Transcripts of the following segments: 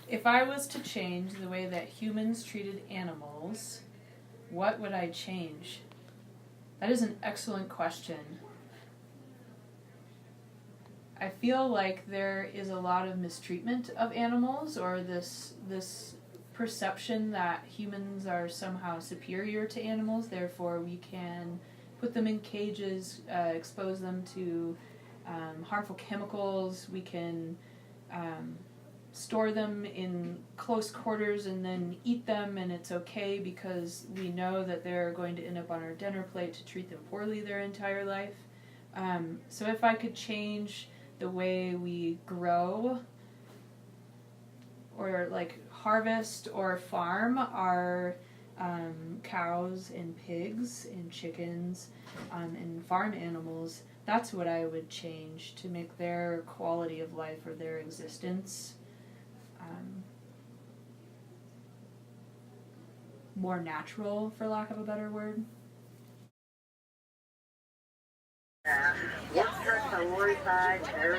If I was to change the way that humans treated animals, what would I change? That is an excellent question. I feel like there is a lot of mistreatment of animals, or this perception that humans are somehow superior to animals, therefore we can put them in cages, expose them to harmful chemicals, we can store them in close quarters and then eat them, and it's okay because we know that they're going to end up on our dinner plate to treat them poorly their entire life. So if I could change the way we grow or like harvest or farm our cows and pigs and chickens and farm animals, that's what I would change to make their quality of life or their existence more natural, for lack of a better word.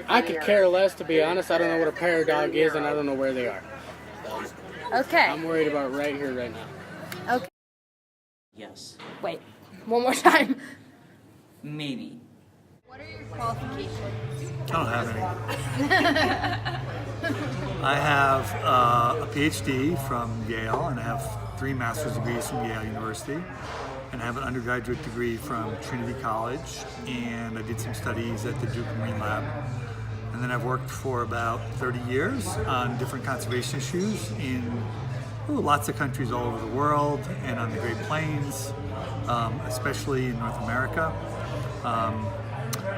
I could care less, to be honest. I don't know what a prairie dog is, and I don't know where they are. Okay. I'm worried about right here, right now. Okay. Yes. Wait. One more time. Maybe. What are your qualifications? I don't have any. I have a PhD from Yale, and I have 3 master's degrees from Yale University, and I have an undergraduate degree from Trinity College, and I did some studies at the Duke Marine Lab. And then I've worked for about 30 years on different conservation issues in lots of countries all over the world and on the Great Plains, especially in North America.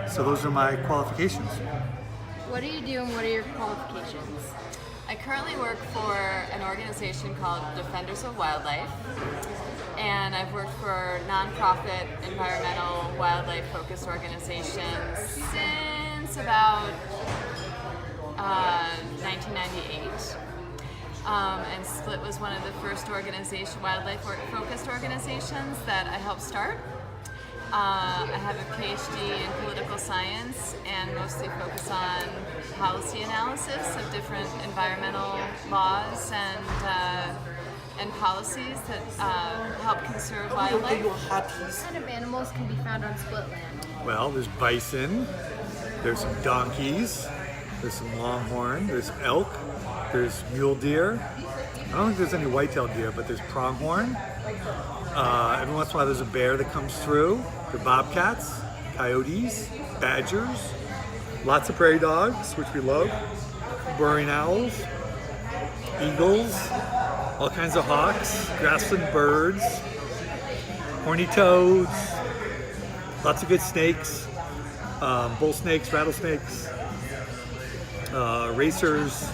So those are my qualifications. What do you do and what are your qualifications? I currently work for an organization called Defenders of Wildlife, and I've worked for nonprofit environmental wildlife focused organizations since about 1998. And Split was one of the first wildlife focused organizations that I helped start. I have a PhD in political science and mostly focus on policy analysis of different environmental laws and policies that help conserve wildlife. What kind of animals can be found on Split land? Well, there's bison, there's some donkeys, there's some longhorn, there's elk, there's mule deer. I don't think there's any white-tailed deer, but there's pronghorn. Every once in a while there's a bear that comes through. There are bobcats, coyotes, badgers, lots of prairie dogs, which we love, burrowing owls, eagles, all kinds of hawks, grassland birds, horny toads, lots of good snakes, bull snakes, rattlesnakes, racers,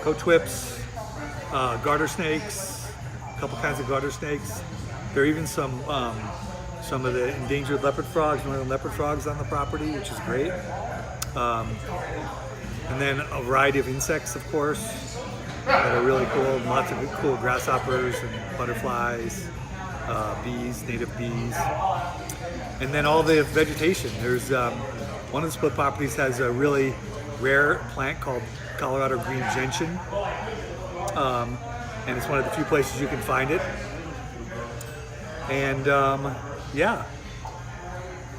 coach whips, garter snakes, a couple kinds of garter snakes. There are even some of the endangered leopard frogs, northern leopard frogs on the property, which is great. And then a variety of insects, of course, that are really cool. Lots of cool grasshoppers and butterflies, bees, native bees. And then all the vegetation. There's one of the Split properties has a really rare plant called Colorado green gentian. And it's one of the few places you can find it. And yeah,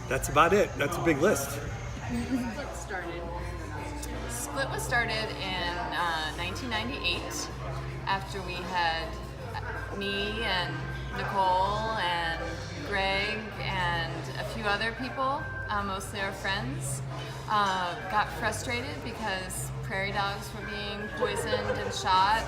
that's about it. That's a big list. Split was started in 1998 after we had me and Nicole and Greg and a few other people, mostly our friends, got frustrated because prairie dogs were being poisoned and shot,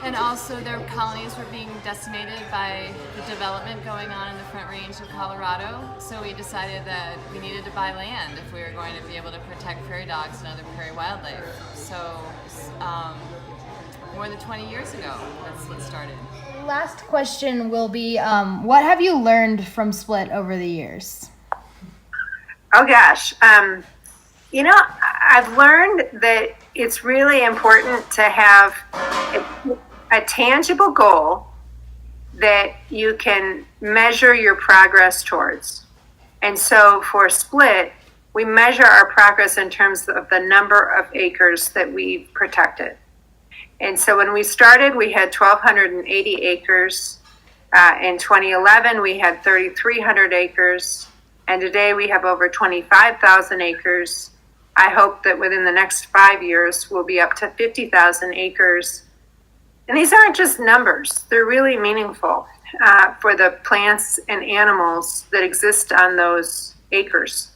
and also their colonies were being decimated by the development going on in the Front Range of Colorado. So we decided that we needed to buy land if we were going to be able to protect prairie dogs and other prairie wildlife. So more than 20 years ago, that's what started. Last question will be, what have you learned from Split over the years? Oh gosh, I've learned that it's really important to have a tangible goal that you can measure your progress towards. And so for Split, we measure our progress in terms of the number of acres that we've protected. And so when we started, we had 1,280 acres. In 2011, we had 3,300 acres. And today we have over 25,000 acres. I hope that within the next 5 years, we'll be up to 50,000 acres. And these aren't just numbers. They're really meaningful for the plants and animals that exist on those acres.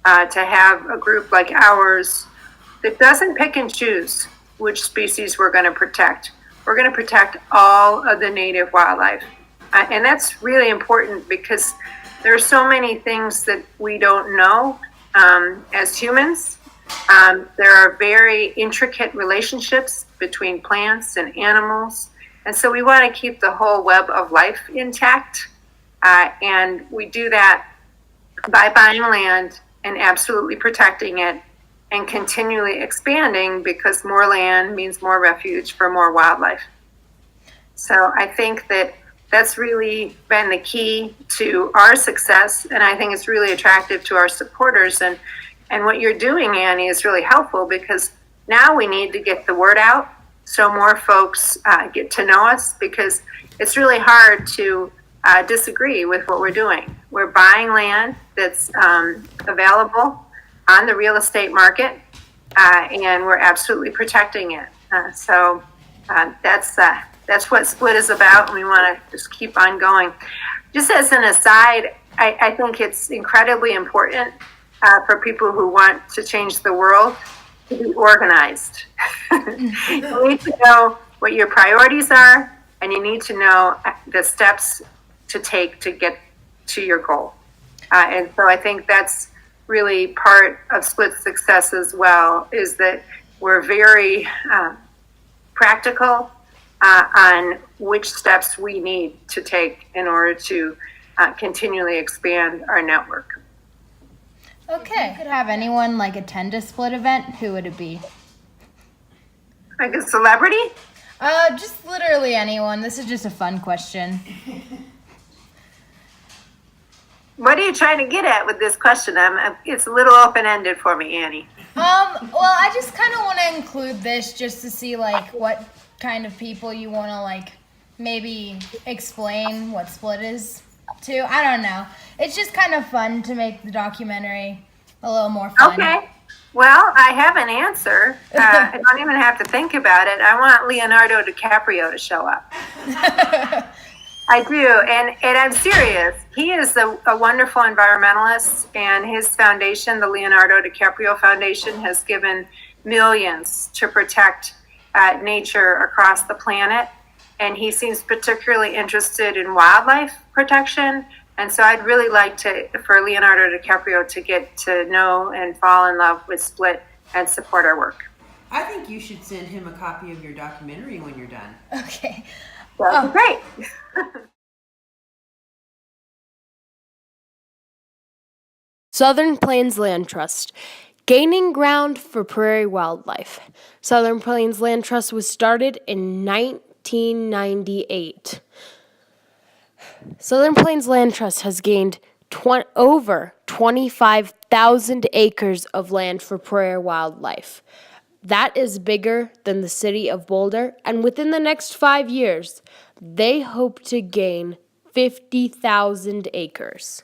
To have a group like ours that doesn't pick and choose which species we're going to protect. We're going to protect all of the native wildlife. And that's really important because there are so many things that we don't know as humans. There are very intricate relationships between plants and animals. And so we want to keep the whole web of life intact. And we do that by buying land and absolutely protecting it and continually expanding, because more land means more refuge for more wildlife. So I think that that's really been the key to our success, and I think it's really attractive to our supporters. And what you're doing, Annie, is really helpful, because now we need to get the word out so more folks get to know us, because it's really hard to disagree with what we're doing. We're buying land that's available on the real estate market, and we're absolutely protecting it. So that's what Split is about, and we want to just keep on going. Just as an aside, I think it's incredibly important for people who want to change the world to be organized. You need to know what your priorities are, and you need to know the steps to take to get to your goal. And so I think that's really part of Split's success as well, is that we're very practical on which steps we need to take in order to continually expand our network. Okay. If you could have anyone like attend a Split event, who would it be? Like a celebrity? Just literally anyone. This is just a fun question. What are you trying to get at with this question? It's a little open-ended for me, Annie. Well, I just kind of want to include this just to see like what kind of people you want to like maybe explain what Split is to. I don't know. It's just kind of fun to make the documentary a little more fun. Okay. Well, I have an answer. I don't even have to think about it. I want Leonardo DiCaprio to show up. I do, and I'm serious. He is a wonderful environmentalist, and his foundation, the Leonardo DiCaprio Foundation, has given millions to protect nature across the planet. And he seems particularly interested in wildlife protection. And so I'd really like for Leonardo DiCaprio to get to know and fall in love with Split and support our work. I think you should send him a copy of your documentary when you're done. Okay. That'd be great. Southern Plains Land Trust, gaining ground for prairie wildlife. Southern Plains Land Trust was started in 1998. Southern Plains Land Trust has gained over 25,000 acres of land for prairie wildlife. That is bigger than the city of Boulder, and within the next 5 years, they hope to gain 50,000 acres.